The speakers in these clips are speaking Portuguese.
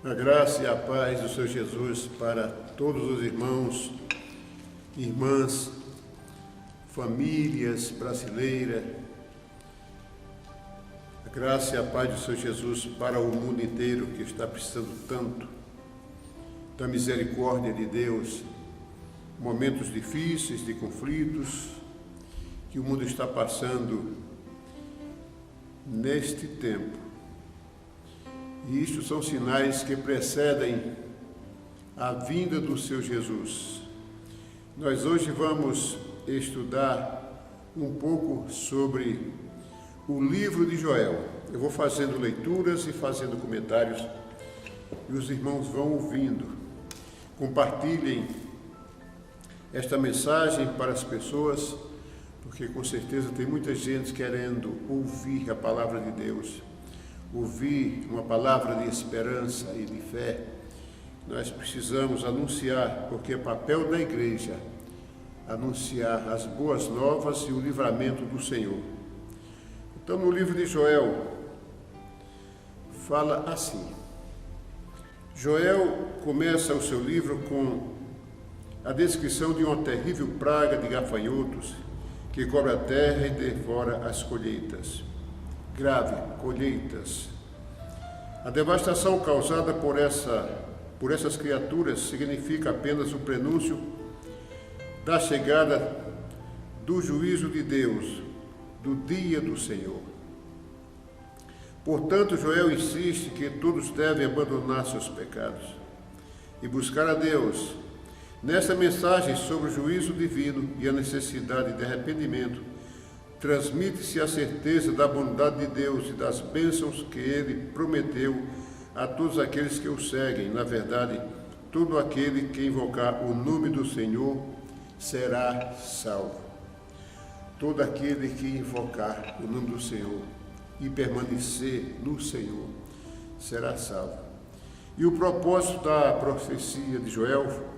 A graça e a paz do Senhor Jesus para todos os irmãos, irmãs, famílias brasileiras. A graça e a paz do Senhor Jesus para o mundo inteiro que está precisando tanto da misericórdia de Deus. Momentos difíceis, de conflitos que o mundo está passando neste tempo. E isto são sinais que precedem a vinda do seu Jesus. Nós hoje vamos estudar um pouco sobre o livro de Joel. Eu vou fazendo leituras e fazendo comentários e os irmãos vão ouvindo. Compartilhem esta mensagem para as pessoas, porque com certeza tem muita gente querendo ouvir a palavra de Deus. Ouvir uma palavra de esperança e de fé. Nós precisamos anunciar, porque é papel da igreja anunciar as boas novas e o livramento do Senhor. Então, no livro de Joel, fala assim. Joel começa o seu livro com a descrição de uma terrível praga de gafanhotos que cobre a terra e devora as colheitas. Grave, colheitas. A devastação causada por essas criaturas significa apenas o prenúncio da chegada do juízo de Deus, do dia do Senhor. Portanto, Joel insiste que todos devem abandonar seus pecados e buscar a Deus. Nesta mensagem sobre o juízo divino e a necessidade de arrependimento, transmite-se a certeza da bondade de Deus e das bênçãos que Ele prometeu a todos aqueles que o seguem. Na verdade, todo aquele que invocar o nome do Senhor será salvo. Todo aquele que invocar o nome do Senhor e permanecer no Senhor será salvo. E o propósito da profecia de Joel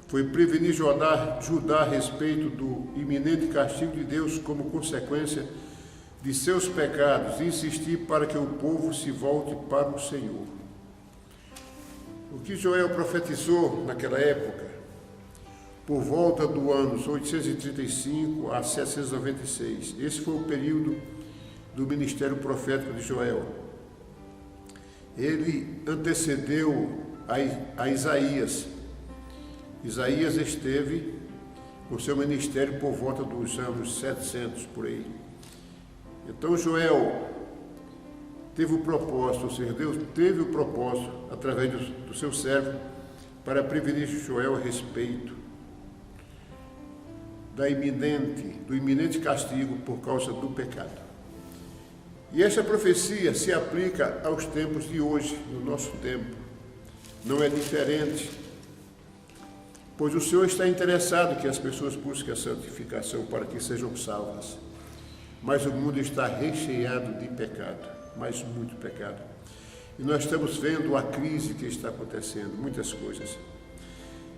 foi prevenir Judá a respeito do iminente castigo de Deus como consequência de seus pecados e insistir para que o povo se volte para o Senhor. O que Joel profetizou naquela época, por volta do anos 835 a 796, esse foi o período do ministério profético de Joel. Ele antecedeu a Isaías. Isaías esteve com seu ministério por volta dos anos 700, por aí. Então Joel teve o propósito, ou seja, Deus teve o propósito, através do seu servo, para prevenir Joel a respeito do iminente castigo por causa do pecado. E esta profecia se aplica aos tempos de hoje, no nosso tempo. Não é diferente. Pois o Senhor está interessado que as pessoas busquem a santificação para que sejam salvas. Mas o mundo está recheado de pecado, mas muito pecado. E nós estamos vendo a crise que está acontecendo, muitas coisas.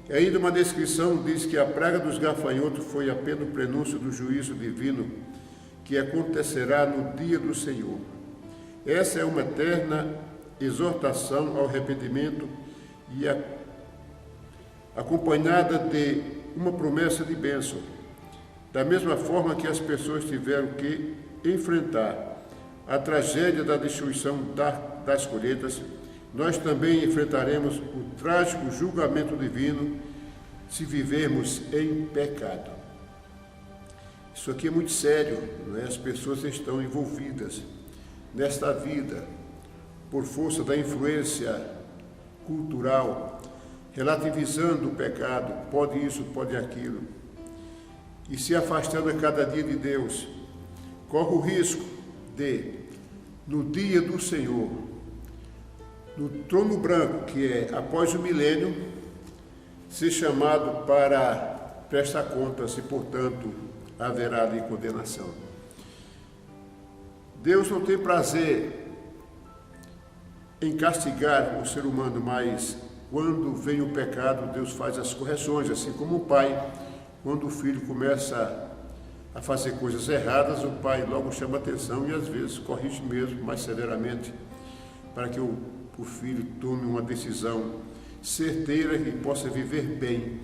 E ainda uma descrição diz que a praga dos gafanhotos foi apenas o prenúncio do juízo divino que acontecerá no dia do Senhor. Essa é uma eterna exortação ao arrependimento e acompanhada de uma promessa de bênção. Da mesma forma que as pessoas tiveram que enfrentar a tragédia da destruição das colheitas, nós também enfrentaremos o trágico julgamento divino se vivermos em pecado. Isso aqui é muito sério, não é? As pessoas estão envolvidas nesta vida por força da influência cultural, relativizando o pecado, pode isso, pode aquilo, e se afastando a cada dia de Deus, corre o risco de, no dia do Senhor, no trono branco, que é após o milênio, ser chamado para prestar contas e, portanto, haverá ali condenação. Deus não tem prazer em castigar o ser humano, mas quando vem o pecado, Deus faz as correções, assim como o pai, quando o filho começa a fazer coisas erradas, o pai logo chama atenção e às vezes corrige mesmo mais severamente, para que o filho tome uma decisão certeira e possa viver bem.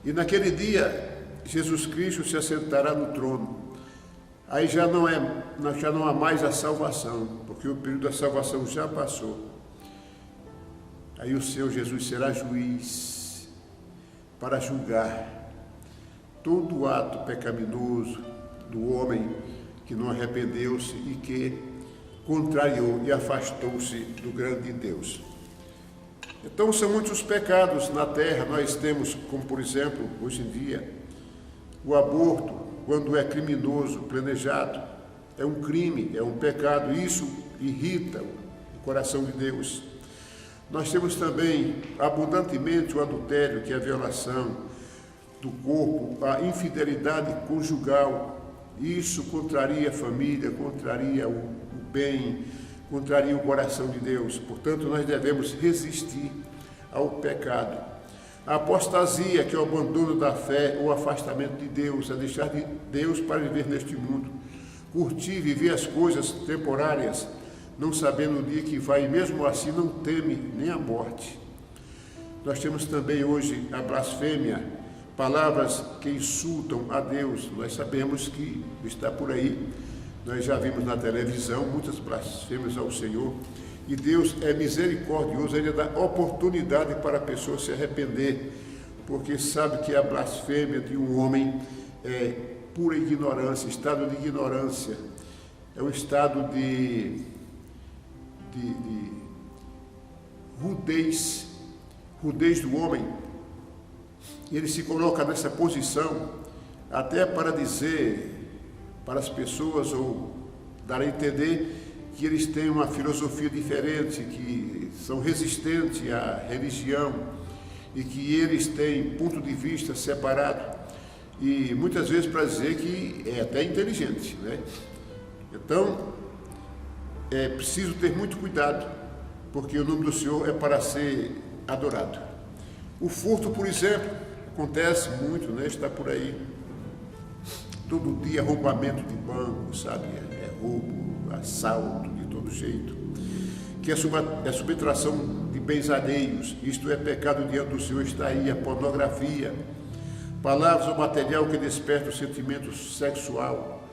E naquele dia, Jesus Cristo se assentará no trono. Aí já não há mais a salvação, porque o período da salvação já passou. Aí o Senhor Jesus será juiz para julgar todo ato pecaminoso do homem que não arrependeu-se e que contrariou e afastou-se do grande Deus. Então são muitos os pecados na terra. Nós temos, como por exemplo, hoje em dia, o aborto, quando é criminoso, planejado, é um crime, é um pecado. Isso irrita o coração de Deus. Nós temos também abundantemente o adultério, que é a violação do corpo, a infidelidade conjugal. Isso contraria a família, contraria o bem, contraria o coração de Deus. Portanto, nós devemos resistir ao pecado. A apostasia, que é o abandono da fé, o afastamento de Deus, é deixar de Deus para viver neste mundo, curtir, viver as coisas temporárias, não sabendo o dia que vai, e mesmo assim não teme nem a morte. Nós temos também hoje a blasfêmia, palavras que insultam a Deus. Nós sabemos que está por aí, nós já vimos na televisão muitas blasfêmias ao Senhor, e Deus é misericordioso, Ele dá oportunidade para a pessoa se arrepender, porque sabe que a blasfêmia de um homem é pura ignorância, estado de ignorância, é um estado de rudez do homem. Ele se coloca nessa posição até para dizer para as pessoas, ou dar a entender que eles têm uma filosofia diferente, que são resistentes à religião e que eles têm ponto de vista separado, e muitas vezes para dizer que é até inteligente, né? Então, é preciso ter muito cuidado, porque o nome do Senhor é para ser adorado. O furto, por exemplo, acontece muito, né? Está por aí. Todo dia roubamento de banco, sabe? É roubo, assalto, de todo jeito. Que é subtração de bens alheios. Isto é pecado diante do Senhor. Está aí a pornografia. Palavras ou material que desperta o sentimento sexual.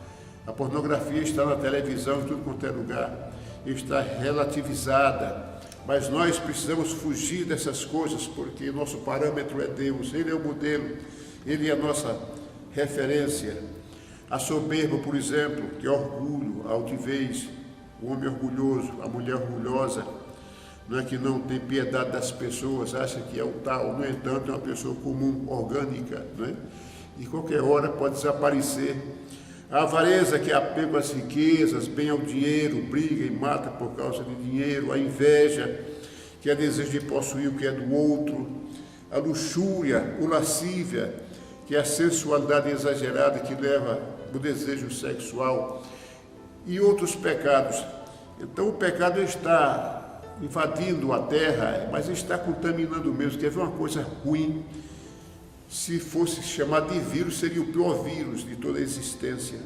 A pornografia está na televisão, em tudo quanto é lugar. Está relativizada. Mas nós precisamos fugir dessas coisas, porque nosso parâmetro é Deus. Ele é o modelo, Ele é a nossa referência. A soberba, por exemplo, que é orgulho, a altivez, o homem orgulhoso, a mulher orgulhosa, não é, que não tem piedade das pessoas, acha que é o tal, no entanto é uma pessoa comum, orgânica, não é? E qualquer hora pode desaparecer. A avareza, que é apego às riquezas, bem ao dinheiro, briga e mata por causa de dinheiro. A inveja, que é desejo de possuir o que é do outro. A luxúria, o lascívia, que é a sensualidade exagerada que leva o desejo sexual, e outros pecados. Então o pecado está invadindo a terra, mas está contaminando mesmo. Quer ver uma coisa ruim? Se fosse chamado de vírus, seria o pior vírus de toda a existência,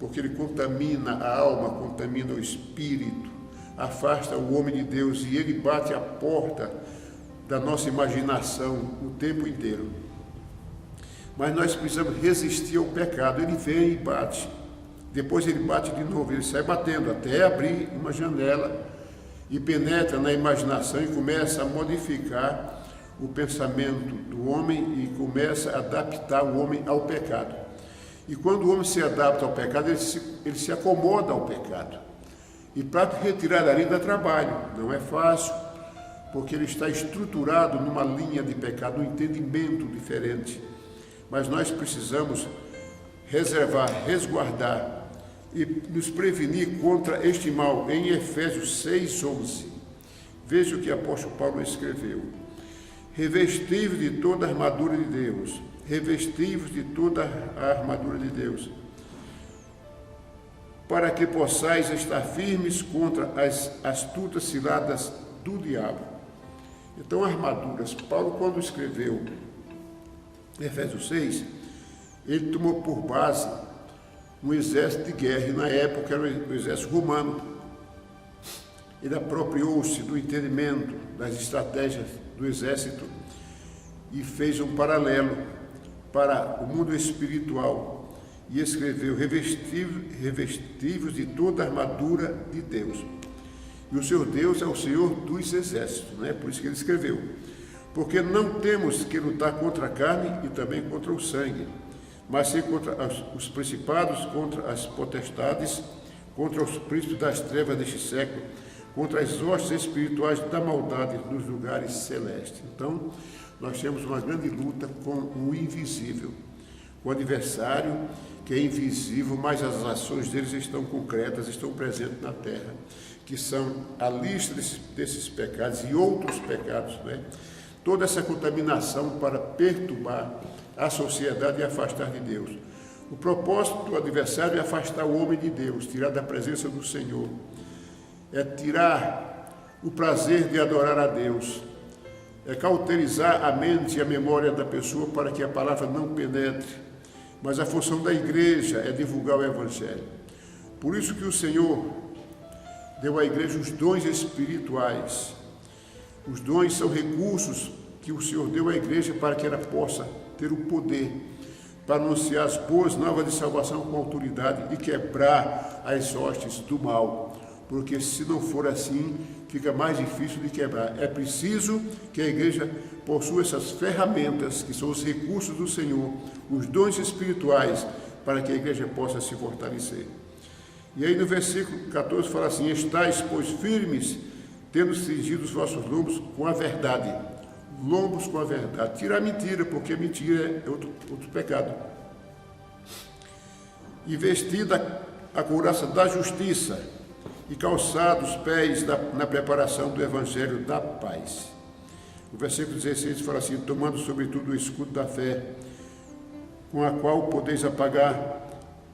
porque ele contamina a alma, contamina o espírito, afasta o homem de Deus, e ele bate a porta da nossa imaginação o tempo inteiro. Mas nós precisamos resistir ao pecado. Ele vem e bate, depois ele bate de novo, ele sai batendo até abrir uma janela e penetra na imaginação e começa a modificar o pensamento do homem e começa a adaptar o homem ao pecado. E quando o homem se adapta ao pecado, ele se acomoda ao pecado. E para retirar dali dá trabalho, não é fácil, porque ele está estruturado numa linha de pecado, um entendimento diferente. Mas nós precisamos reservar, resguardar e nos prevenir contra este mal. Em Efésios 6:11, veja o que o apóstolo Paulo escreveu: revestivos de toda a armadura de Deus, revestivos de toda a armadura de Deus, para que possais estar firmes contra as astutas ciladas do diabo. Então, armaduras. Paulo, quando escreveu Efésios 6, ele tomou por base um exército de guerra, e na época era o exército romano. ele apropriou-se do entendimento das estratégias do exército e fez um paralelo para o mundo espiritual e escreveu: revestivos de toda a armadura de Deus. E o seu Deus é o Senhor dos exércitos, né? Por isso que ele escreveu: porque não temos que lutar contra a carne e também contra o sangue, mas sim contra os principados, contra as potestades, contra os príncipes das trevas deste século, contra as hostes espirituais da maldade nos lugares celestes. Então, nós temos uma grande luta com o invisível, com o adversário que é invisível, mas as ações deles estão concretas, estão presentes na terra, que são a lista desses pecados e outros pecados, né? Toda essa contaminação para perturbar a sociedade e afastar de Deus. O propósito do adversário é afastar o homem de Deus, tirar da presença do Senhor, é tirar o prazer de adorar a Deus, é cauterizar a mente e a memória da pessoa para que a palavra não penetre. Mas a função da igreja é divulgar o Evangelho. Por isso que o Senhor deu à igreja os dons espirituais. Os dons são recursos que o Senhor deu à igreja para que ela possa ter o poder para anunciar as boas novas de salvação com autoridade e quebrar as hostes do mal. Porque se não for assim, fica mais difícil de quebrar. É preciso que a igreja possua essas ferramentas, que são os recursos do Senhor, os dons espirituais, para que a igreja possa se fortalecer. E aí no versículo 14 fala assim: estais, pois, firmes, tendo cingido os vossos lombos com a verdade. Lombos com a verdade. Tira a mentira, porque a mentira é outro pecado. E vestida a couraça da justiça, e calçados os pés na preparação do evangelho da paz. O versículo 16 fala assim: tomando sobretudo o escudo da fé, com a qual podeis apagar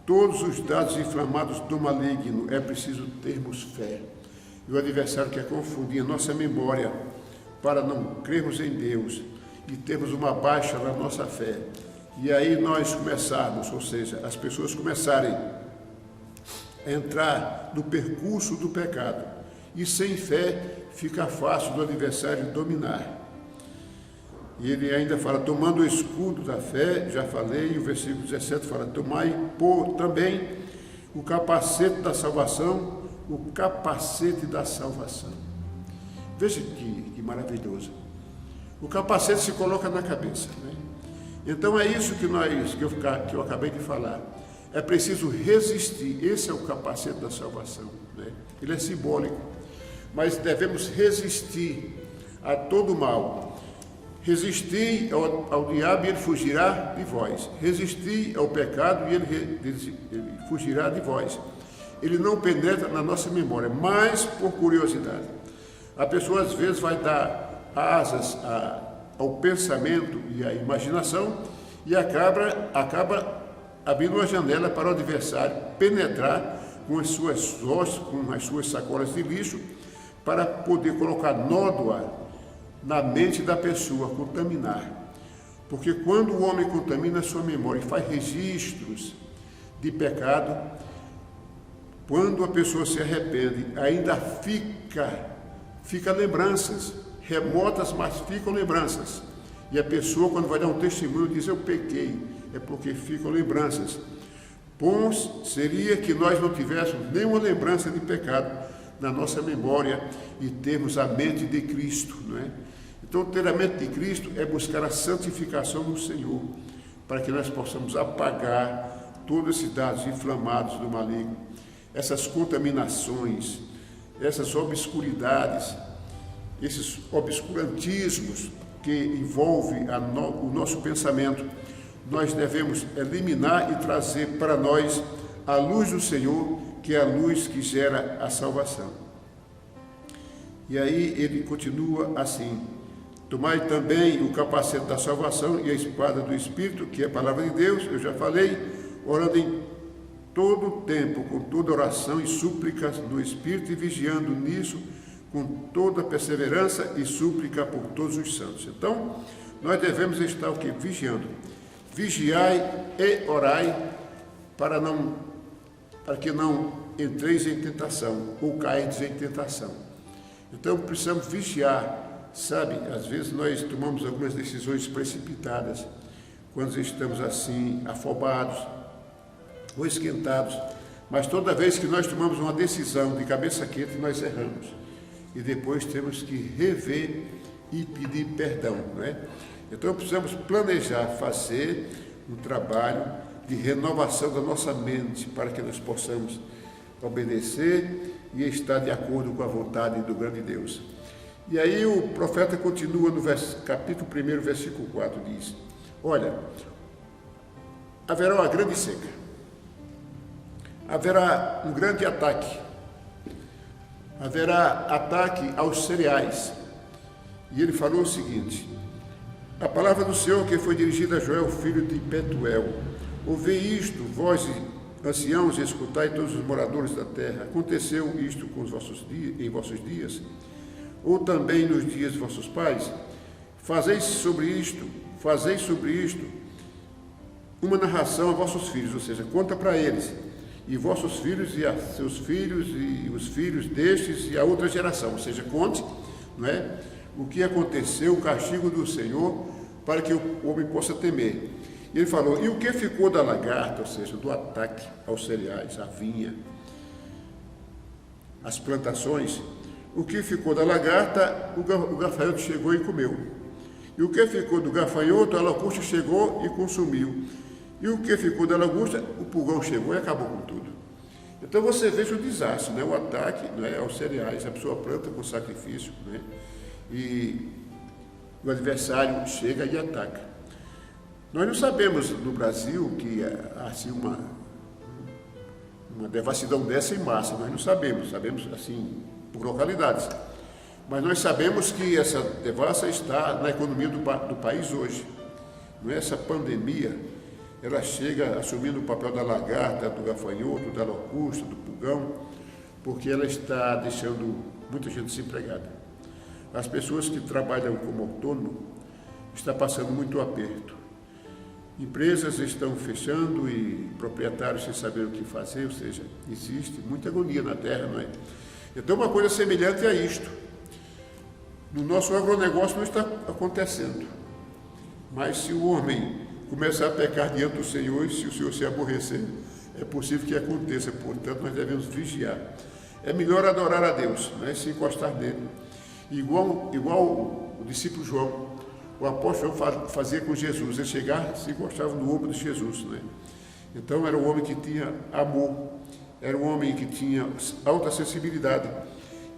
todos os dados inflamados do maligno. É preciso termos fé. E o adversário quer confundir a nossa memória para não crermos em Deus e termos uma baixa na nossa fé. E aí nós começarmos, ou seja, as pessoas começarem a entrar no percurso do pecado. E sem fé fica fácil do adversário dominar. E ele ainda fala: tomando o escudo da fé, já falei, o versículo 17 fala: tomai também o capacete da salvação, o capacete da salvação. Veja que maravilhoso. O capacete se coloca na cabeça, né? Então é isso que eu acabei de falar. É preciso resistir. Esse é o capacete da salvação, né? Ele é simbólico, mas devemos resistir a todo mal. Resistir ao diabo e ele fugirá de vós. Resistir ao pecado e ele fugirá de vós. Ele não penetra na nossa memória, mas por curiosidade. A pessoa às vezes vai dar asas ao pensamento e à imaginação e acaba abrindo uma janela para o adversário penetrar com as suas hostes, com as suas sacolas de lixo, para poder colocar nódoa na mente da pessoa, contaminar. Porque quando o homem contamina a sua memória e faz registros de pecado, quando a pessoa se arrepende, ainda fica lembranças, remotas, mas ficam lembranças. E a pessoa, quando vai dar um testemunho, diz: eu pequei. É porque ficam lembranças. Bom seria que nós não tivéssemos nenhuma lembrança de pecado na nossa memória e termos a mente de Cristo, não é? Então, ter a mente de Cristo é buscar a santificação no Senhor, para que nós possamos apagar todos esses dados inflamados do maligno, essas contaminações, essas obscuridades, esses obscurantismos que envolvem o nosso pensamento. Nós devemos eliminar e trazer para nós a luz do Senhor, que é a luz que gera a salvação. E aí ele continua assim: tomai também o capacete da salvação e a espada do Espírito, que é a palavra de Deus, eu já falei, orando em todo o tempo, com toda oração e súplicas no Espírito, e vigiando nisso com toda perseverança e súplica por todos os santos. Então, nós devemos estar o quê? Vigiando. Vigiai e orai para que não entreis em tentação ou cairdes em tentação. Então precisamos vigiar, sabe? Às vezes nós tomamos algumas decisões precipitadas, quando estamos assim, afobados ou esquentados, mas toda vez que nós tomamos uma decisão de cabeça quente, nós erramos. E depois temos que rever e pedir perdão, não é? Então precisamos planejar, fazer um trabalho de renovação da nossa mente, para que nós possamos obedecer e estar de acordo com a vontade do grande Deus. E aí o profeta continua no capítulo 1, versículo 4, diz: olha, haverá uma grande seca, haverá um grande ataque, haverá ataque aos cereais. E ele falou o seguinte: a palavra do Senhor que foi dirigida a Joel, filho de Betuel: ouvi isto, vós anciãos, e escutai todos os moradores da terra. Aconteceu isto com os vossos dias, em vossos dias, ou também nos dias de vossos pais? Fazei sobre isto uma narração a vossos filhos, ou seja, conta para eles, e vossos filhos e a seus filhos e os filhos destes e a outra geração, ou seja, conte, não é, o que aconteceu, o castigo do Senhor, para que o homem possa temer. E ele falou: e o que ficou da lagarta, ou seja, do ataque aos cereais, à vinha, às plantações? O que ficou da lagarta, o gafanhoto chegou e comeu. E o que ficou do gafanhoto, a locusta chegou e consumiu. E o que ficou da lagosta, o pulgão chegou e acabou com tudo. Então você veja o desastre, né? O ataque, né, aos cereais, a pessoa planta com sacrifício, né? E o adversário chega e ataca. Nós não sabemos no Brasil que assim uma devassidão dessa em massa, nós não sabemos assim por localidades. Mas nós sabemos que essa devassa está na economia do país hoje. Não é? Essa pandemia, ela chega assumindo o papel da lagarta, do gafanhoto, da locusta, do pulgão, porque ela está deixando muita gente desempregada. As pessoas que trabalham como autônomo estão passando muito aperto. Empresas estão fechando e proprietários sem saber o que fazer, ou seja, existe muita agonia na terra, não é? Então, uma coisa semelhante a isto. No nosso agronegócio não está acontecendo, mas se o homem começar a pecar diante do Senhor e se o Senhor se aborrecer, é possível que aconteça. Portanto, nós devemos vigiar. É melhor adorar a Deus, né, se encostar nele. Igual o discípulo João, o apóstolo João fazia com Jesus. Ele chegava e se encostava no ombro de Jesus, né? Então era um homem que tinha amor, era um homem que tinha alta sensibilidade.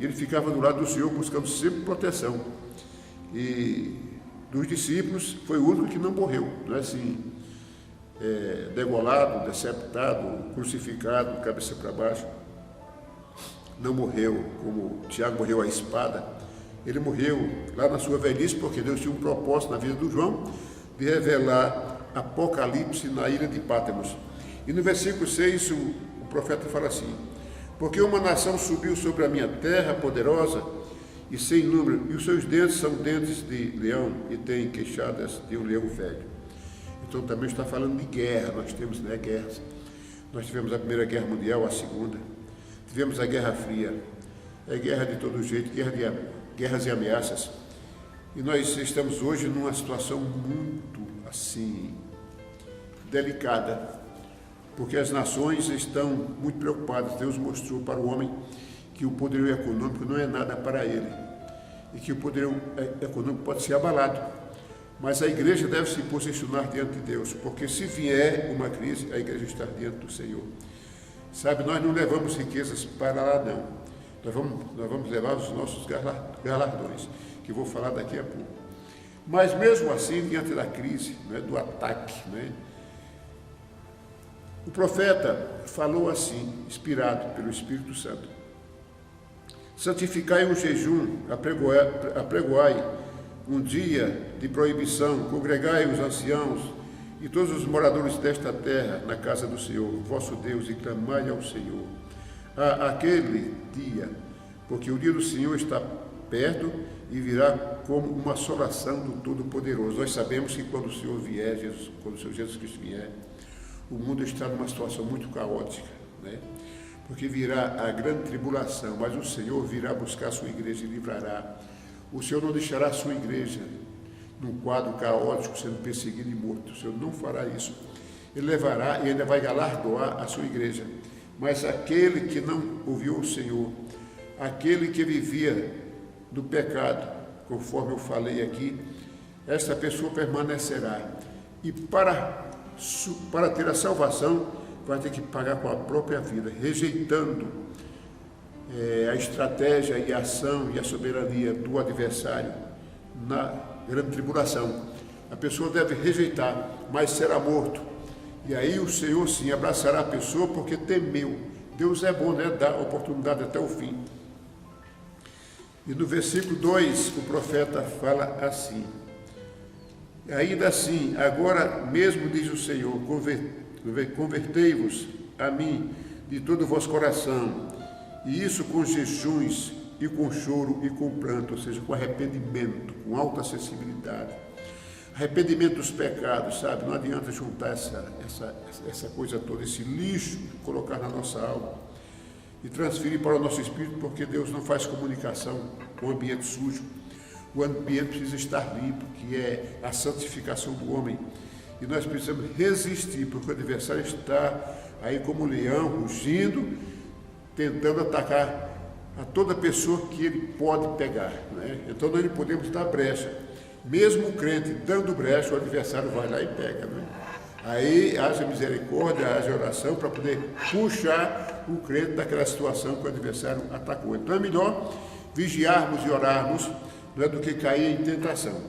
Ele ficava do lado do Senhor buscando sempre proteção. E dos discípulos foi o único que não morreu, não é assim, degolado, deceptado, crucificado, cabeça para baixo. Não morreu como Tiago morreu à espada. Ele morreu lá na sua velhice, porque Deus tinha um propósito na vida do João de revelar Apocalipse na ilha de Pátimos. E no versículo 6 o profeta fala assim: porque uma nação subiu sobre a minha terra poderosa e sem número, e os seus dentes são dentes de leão e tem queixadas de um leão velho. Então também está falando de guerra. Nós temos, né, guerras. Nós tivemos a Primeira Guerra Mundial, a Segunda, tivemos a Guerra Fria, guerra de todo jeito, guerras e ameaças. E nós estamos hoje numa situação muito assim delicada, porque as nações estão muito preocupadas. Deus mostrou para o homem que o poderio econômico não é nada para ele e que o poderio econômico pode ser abalado, mas a igreja deve se posicionar diante de Deus, porque se vier uma crise, a igreja está diante do Senhor. Sabe, nós não levamos riquezas para lá, não. Nós vamos levar os nossos galardões, que vou falar daqui a pouco. Mas mesmo assim, diante da crise, né, do ataque, né, o profeta falou assim, inspirado pelo Espírito Santo: santificai um jejum, apregoai um dia de proibição, congregai os anciãos e todos os moradores desta terra na casa do Senhor, vosso Deus, e clamai ao Senhor aquele dia, porque o dia do Senhor está perto e virá como uma assolação do Todo-Poderoso. Nós sabemos que quando o Senhor vier, quando o Senhor Jesus Cristo vier, o mundo está numa situação muito caótica, né? porque virá a grande tribulação, mas o Senhor virá buscar a sua igreja e livrará. O Senhor não deixará a sua igreja num quadro caótico, sendo perseguido e morto. O Senhor não fará isso. Ele levará e ainda vai galardoar a sua igreja. Mas aquele que não ouviu o Senhor, aquele que vivia do pecado, conforme eu falei aqui, esta pessoa permanecerá. E para ter a salvação, vai ter que pagar com a própria vida, rejeitando a estratégia e a ação e a soberania do adversário na grande tribulação. A pessoa deve rejeitar, mas será morto. E aí o Senhor sim abraçará a pessoa porque temeu. Deus é bom, né? Dá oportunidade até o fim. E no versículo 2, o profeta fala assim: ainda assim, agora mesmo diz o Senhor, convertei-vos a mim de todo o vosso coração, e isso com jejuns e com choro e com pranto, ou seja, com arrependimento, com alta sensibilidade. Arrependimento dos pecados, sabe? Não adianta juntar essa coisa toda, esse lixo, colocar na nossa alma e transferir para o nosso espírito, porque Deus não faz comunicação com o ambiente sujo. O ambiente precisa estar limpo, que é a santificação do homem. E nós precisamos resistir, porque o adversário está aí como um leão, rugindo, tentando atacar a toda pessoa que ele pode pegar, né? Então nós não podemos dar brecha. Mesmo o crente dando brecha, o adversário vai lá e pega, né? Aí haja misericórdia, haja oração para poder puxar o crente daquela situação que o adversário atacou. Então é melhor vigiarmos e orarmos, não é, do que cair em tentação.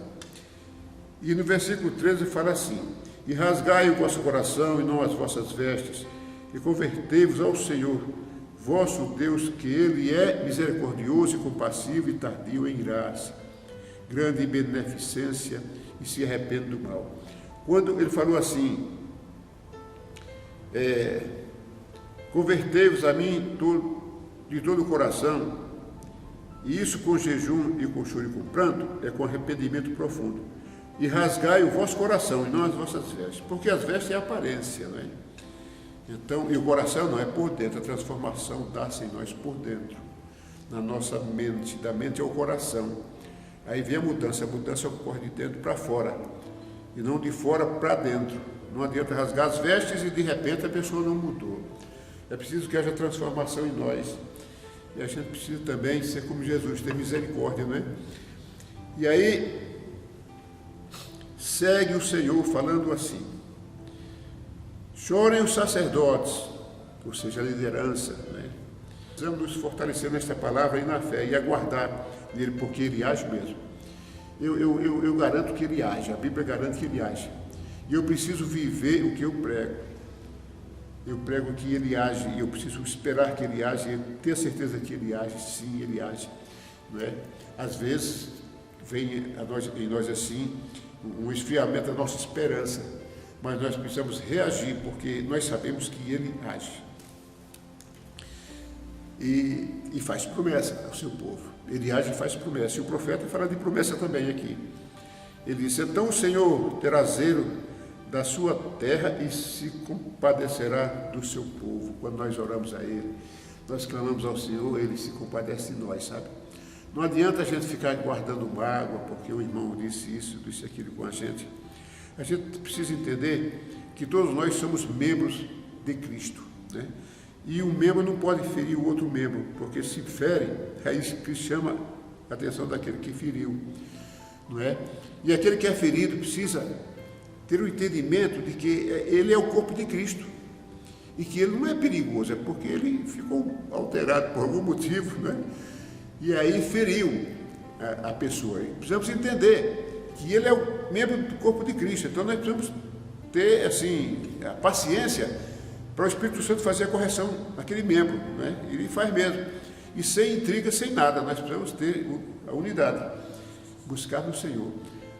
E no versículo 13 fala assim: e rasgai o vosso coração e não as vossas vestes, e convertei-vos ao Senhor, vosso Deus, que Ele é misericordioso e compassivo e tardio em irar-se, grande em beneficência, e se arrepende do mal. Quando ele falou assim, convertei-vos a mim de todo o coração, e isso com jejum e com choro e com pranto, é com arrependimento profundo, e rasgai o vosso coração e não as vossas vestes, porque as vestes é a aparência, não é? Então, e o coração não é por dentro, a transformação dá-se em nós por dentro, na nossa mente, da mente ao coração. Aí vem a mudança ocorre de dentro para fora, e não de fora para dentro. Não adianta rasgar as vestes e de repente a pessoa não mudou. É preciso que haja transformação em nós. E a gente precisa também ser como Jesus, ter misericórdia, não é? E aí, segue o Senhor falando assim: chorem os sacerdotes, ou seja, a liderança, né? Precisamos nos fortalecer nesta palavra e na fé, e aguardar nele, porque ele age mesmo. Eu garanto que ele age, a Bíblia garante que ele age. E eu preciso viver o que eu prego. Eu prego que ele age, e eu preciso esperar que ele age, e ter certeza que ele age, sim, ele age. Não é? Às vezes, vem em nós assim, um esfriamento da nossa esperança, mas nós precisamos reagir, porque nós sabemos que ele age. E faz promessa ao seu povo. Ele age e faz promessa. E o profeta fala de promessa também aqui. Ele diz: então o Senhor terá zelo da sua terra e se compadecerá do seu povo. Quando nós oramos a Ele, nós clamamos ao Senhor, Ele se compadece de nós, sabe? Não adianta a gente ficar guardando mágoa, porque o irmão disse isso, disse aquilo com a gente. A gente precisa entender que todos nós somos membros de Cristo, né? E um membro não pode ferir o outro membro, porque se fere, é isso que chama a atenção daquele que feriu, não é? E aquele que é ferido precisa ter o entendimento de que ele é o corpo de Cristo e que ele não é perigoso, é porque ele ficou alterado por algum motivo, né? E aí feriu a pessoa. E precisamos entender que ele é o membro do corpo de Cristo, então nós precisamos ter assim a paciência para o Espírito Santo fazer a correção naquele membro, né? Ele faz mesmo. E sem intriga, sem nada, nós precisamos ter a unidade, buscar no Senhor.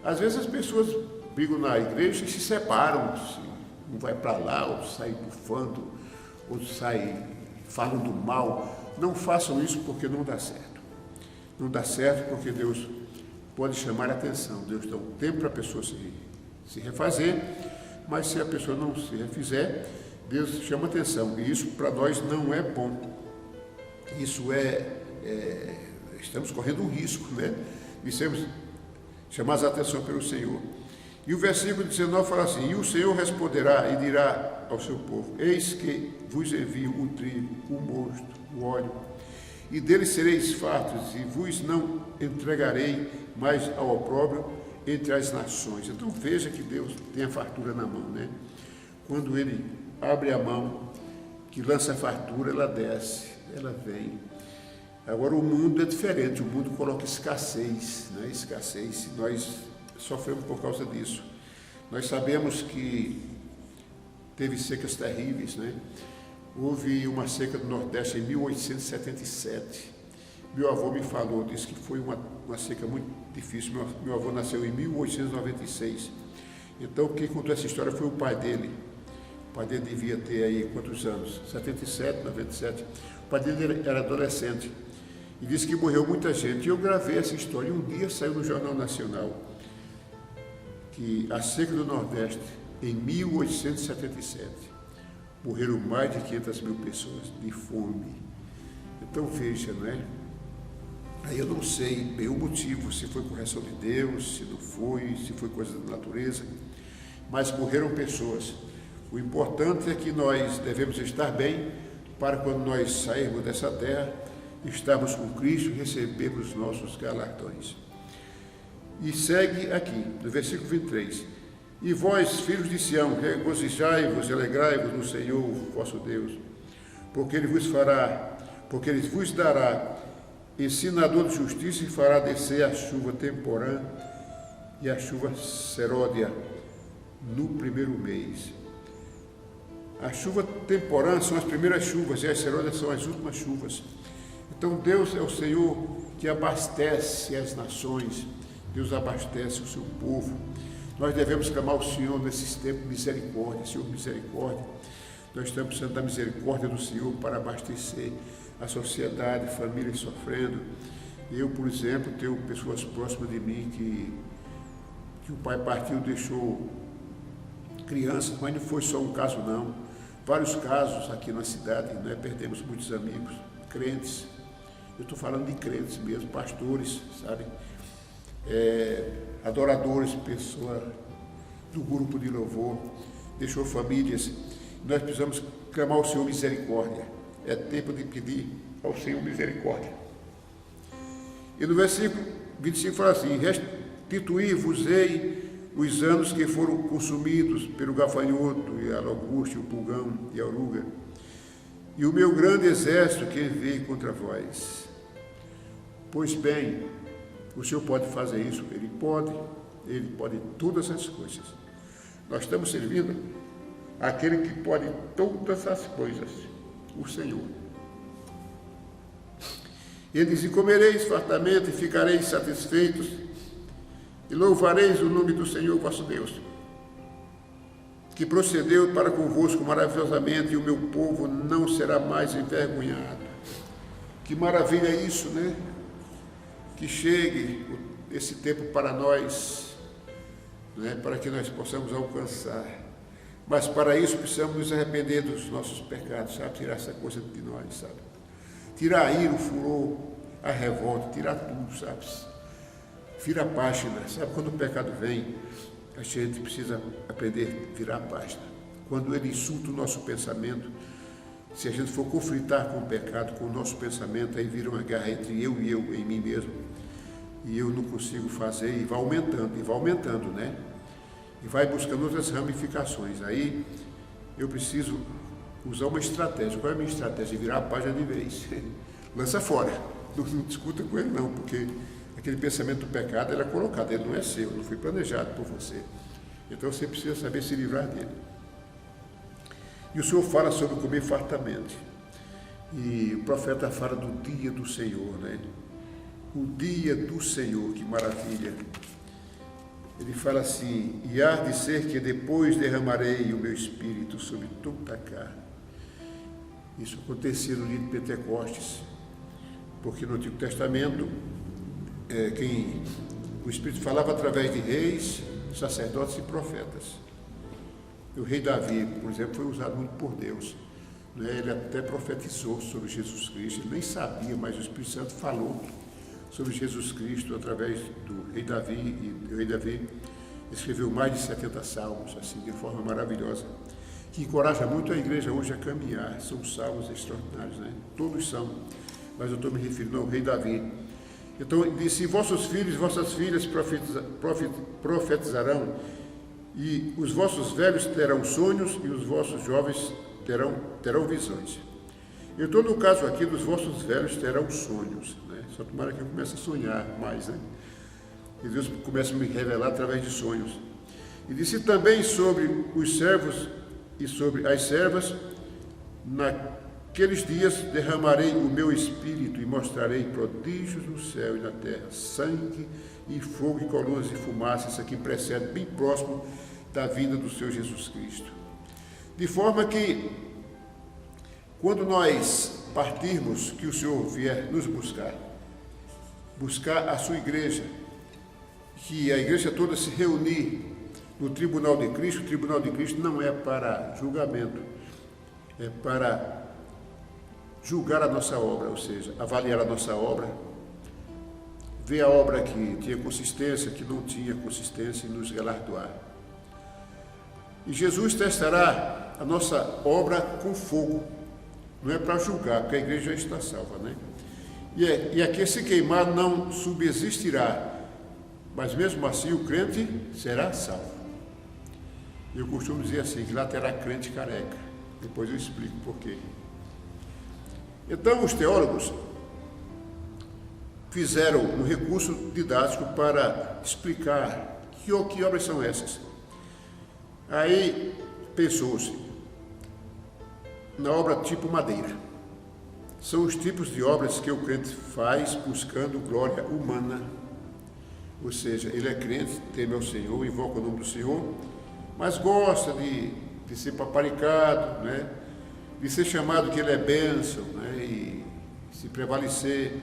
Às vezes as pessoas brigam na igreja e se separam, um vai para lá, outro sai bufando, outro sai falando mal. Não façam isso, porque não dá certo. Não dá certo porque Deus pode chamar a atenção. Deus dá um tempo para a pessoa se refazer, mas se a pessoa não se refizer, Deus chama atenção, e isso para nós não é bom. Isso estamos correndo um risco, né? De sermos chamados a atenção pelo Senhor. E o versículo 19 fala assim: e o Senhor responderá e dirá ao seu povo: eis que vos envio o trigo, o mosto, o óleo, e deles sereis fartos, e vos não entregarei mais ao opróbrio entre as nações. Então veja que Deus tem a fartura na mão, né? Quando Ele abre a mão, que lança a fartura, ela desce, ela vem. Agora o mundo é diferente, o mundo coloca escassez, né? Escassez, nós sofremos por causa disso. Nós sabemos que teve secas terríveis, né? Houve uma seca no Nordeste em 1877. Meu avô me falou, disse que foi uma seca muito difícil. Meu avô nasceu em 1896. Então quem contou essa história foi o pai dele. O pai dele devia ter aí quantos anos? 77, 97. O pai dele era adolescente. E disse que morreu muita gente. E eu gravei essa história. E um dia saiu no Jornal Nacional que a seca do Nordeste, em 1877, morreram mais de 500 mil pessoas de fome. Então veja, não é? Aí eu não sei bem o motivo, se foi correção de Deus, se não foi, se foi coisa da natureza, mas morreram pessoas. O importante é que nós devemos estar bem para quando nós sairmos dessa terra, estarmos com Cristo e recebermos os nossos galardões. E segue aqui, no versículo 23. E vós, filhos de Sião, regozijai-vos e alegrai-vos no Senhor, vosso Deus, porque Ele vos dará ensinador de justiça e fará descer a chuva temporã e a chuva seródia no primeiro mês. A chuva temporã são as primeiras chuvas e as seródias são as últimas chuvas. Então Deus é o Senhor que abastece as nações, Deus abastece o seu povo. Nós devemos clamar ao Senhor nesses tempos, misericórdia, Senhor, misericórdia. Nós estamos precisando da misericórdia do Senhor para abastecer a sociedade, famílias sofrendo. Eu, por exemplo, tenho pessoas próximas de mim que o pai partiu, deixou crianças, mas não foi só um caso não. Vários casos aqui na cidade, né? Perdemos muitos amigos, crentes. Eu estou falando de crentes mesmo, pastores, sabe? Adoradores, pessoa do grupo de louvor, deixou famílias. Nós precisamos clamar ao Senhor misericórdia. É tempo de pedir ao Senhor misericórdia. E no versículo 25 fala assim: restituí-vos-ei os anos que foram consumidos pelo gafanhoto, e a locusta, o pulgão e a oruga, e o meu grande exército que veio contra vós. Pois bem, o Senhor pode fazer isso, Ele pode todas essas coisas. Nós estamos servindo aquele que pode todas as coisas, o Senhor. Ele diz: e comereis fartamente, e ficareis satisfeitos, e louvareis o nome do Senhor vosso Deus, que procedeu para convosco maravilhosamente, e o meu povo não será mais envergonhado. Que maravilha isso, né? Que chegue esse tempo para nós, né? Para que nós possamos alcançar. Mas para isso precisamos nos arrepender dos nossos pecados, sabe? Tirar essa coisa de nós, sabe? Tirar a ira, o furor, a revolta, tirar tudo, sabe? Vira a página, sabe? Quando o pecado vem, a gente precisa aprender a virar a página. Quando ele insulta o nosso pensamento, se a gente for conflitar com o pecado, com o nosso pensamento, aí vira uma guerra entre eu e eu, em mim mesmo. E eu não consigo fazer, e vai aumentando, né? E vai buscando outras ramificações. Aí eu preciso usar uma estratégia. Qual é a minha estratégia? Virar a página de vez. Lança fora. Não discuta com ele não, porque aquele pensamento do pecado, ele é colocado, ele não é seu, não foi planejado por você. Então você precisa saber se livrar dele. E o Senhor fala sobre comer fartamente. E o profeta fala do dia do Senhor, né? O dia do Senhor, que maravilha. Ele fala assim: e há de ser que depois derramarei o meu espírito sobre toda a carne. Isso acontecia no dia de Pentecostes, porque no Antigo Testamento, o Espírito falava através de reis, sacerdotes e profetas. O rei Davi, por exemplo, foi usado muito por Deus. Ele até profetizou sobre Jesus Cristo, ele nem sabia, mas o Espírito Santo falou sobre Jesus Cristo através do rei Davi, e o rei Davi escreveu mais de 70 salmos, assim, de forma maravilhosa, que encoraja muito a igreja hoje a caminhar. São salmos extraordinários, Todos são, mas eu estou me referindo ao rei Davi. Então ele disse: vossos filhos e vossas filhas profetizarão, e os vossos velhos terão sonhos, e os vossos jovens terão visões. Eu estou no caso aqui dos vossos velhos terão sonhos, Só tomara que eu comece a sonhar mais, E Deus começa a me revelar através de sonhos. E disse também sobre os servos e sobre as servas: naqueles dias derramarei o meu espírito e mostrarei prodígios no céu e na terra, sangue e fogo e colunas de fumaça. Isso aqui precede, bem próximo da vinda do Senhor Jesus Cristo. De forma que, quando nós partirmos, que o Senhor vier nos buscar a sua igreja, que a igreja toda se reunir no tribunal de Cristo. O tribunal de Cristo não é para julgamento, é para julgar a nossa obra, ou seja, avaliar a nossa obra, ver a obra que tinha consistência, que não tinha consistência, e nos galardoar. E Jesus testará a nossa obra com fogo, não é para julgar, porque a igreja já está salva, E aqui, se queimar, não subsistirá, mas mesmo assim o crente será salvo. Eu costumo dizer assim, que lá terá crente careca. Depois eu explico por quê. Então, os teólogos fizeram um recurso didático para explicar que obras são essas. Aí pensou-se na obra tipo madeira. São os tipos de obras que o crente faz buscando glória humana. Ou seja, ele é crente, teme ao Senhor, invoca o nome do Senhor, mas gosta de ser paparicado, de ser chamado que ele é bênção, e se prevalecer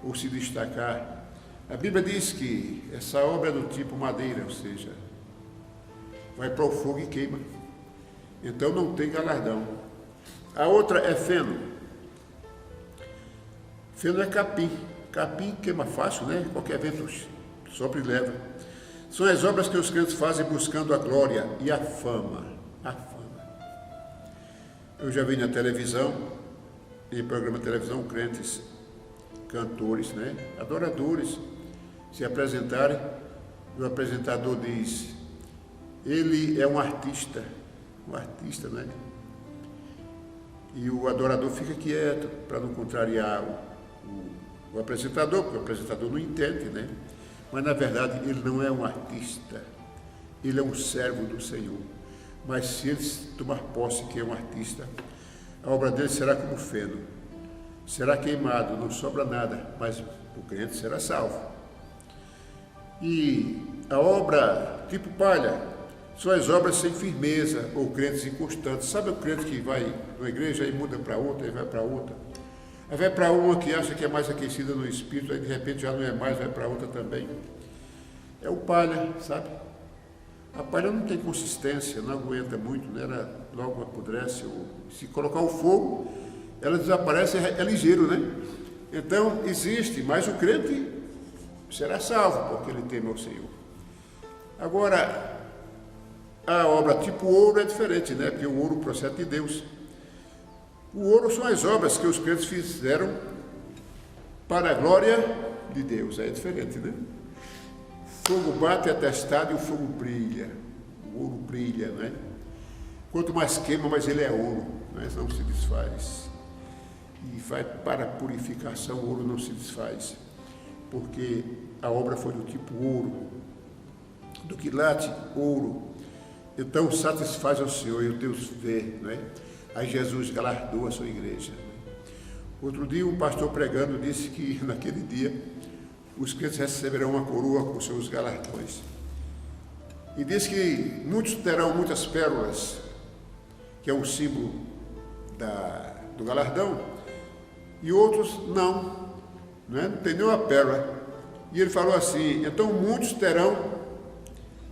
ou se destacar. A Bíblia diz que essa obra é do tipo madeira, ou seja, vai para o fogo e queima. Então não tem galardão. A outra é feno. Feno é capim. Capim queima fácil, Qualquer vento sopra e leva. São as obras que os crentes fazem buscando a glória e a fama. A fama. Eu já vi na televisão, em programa de televisão, crentes, cantores, adoradores, se apresentarem. O apresentador diz: ele é um artista, E o adorador fica quieto para não contrariar o apresentador, porque o apresentador não entende, Mas na verdade ele não é um artista, ele é um servo do Senhor. Mas se ele tomar posse que é um artista, a obra dele será como feno, será queimado, não sobra nada, mas o crente será salvo. E a obra tipo palha são as obras sem firmeza, ou crentes inconstantes. Sabe o crente que vai na igreja e muda para outra, e vai para outra? Aí vai para uma que acha que é mais aquecida no espírito, aí de repente já não é mais, vai para outra também. É o palha, sabe? A palha não tem consistência, não aguenta muito, ela logo apodrece. Se colocar o fogo, ela desaparece, é ligeiro, Então existe, mas o crente será salvo, porque ele teme ao Senhor. Agora, a obra tipo ouro é diferente, Porque o ouro procede de Deus. O ouro são as obras que os crentes fizeram para a glória de Deus. É diferente, Fogo bate, é testado e o fogo brilha. O ouro brilha, Quanto mais queima, mais ele é ouro, não se desfaz. E vai para a purificação, o ouro não se desfaz, porque a obra foi do tipo ouro, do quilate, ouro. Então satisfaz ao Senhor e o Deus vê, Aí Jesus galardoa a sua igreja. Outro dia um pastor pregando disse que naquele dia os crentes receberão uma coroa com seus galardões. E diz que muitos terão muitas pérolas, que é um símbolo do galardão, e outros não tem nenhuma pérola. E ele falou assim: então muitos terão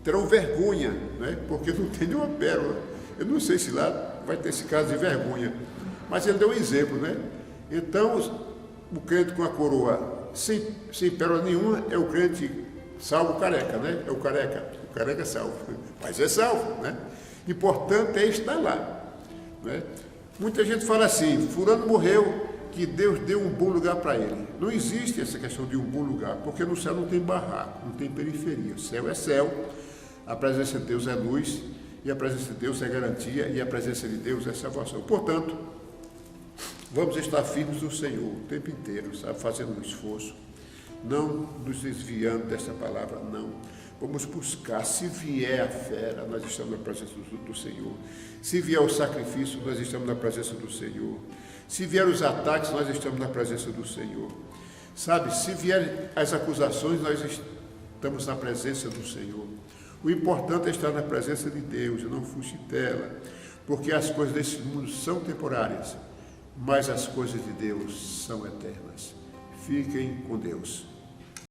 terão vergonha, né? Porque não tem nenhuma pérola. Eu não sei se lá vai ter esse caso de vergonha, mas ele deu um exemplo, né? Então, o crente com a coroa sem pérola nenhuma é o crente salvo careca, né? É o careca salvo, mas é salvo, né? Importante é estar lá, né? Muita gente fala assim, fulano morreu, que Deus deu um bom lugar para ele. Não existe essa questão de um bom lugar, porque no céu não tem barraco, não tem periferia. O céu é céu, a presença de Deus é luz, e a presença de Deus é garantia, e a presença de Deus é salvação. Portanto, vamos estar firmes no Senhor o tempo inteiro, sabe, fazendo um esforço, não nos desviando dessa palavra, não. Vamos buscar, se vier a fera, nós estamos na presença do Senhor. Se vier o sacrifício, nós estamos na presença do Senhor. Se vier os ataques, nós estamos na presença do Senhor. Sabe, se vier as acusações, nós estamos na presença do Senhor. O importante é estar na presença de Deus, e não fugir dela, porque as coisas desse mundo são temporárias, mas as coisas de Deus são eternas. Fiquem com Deus.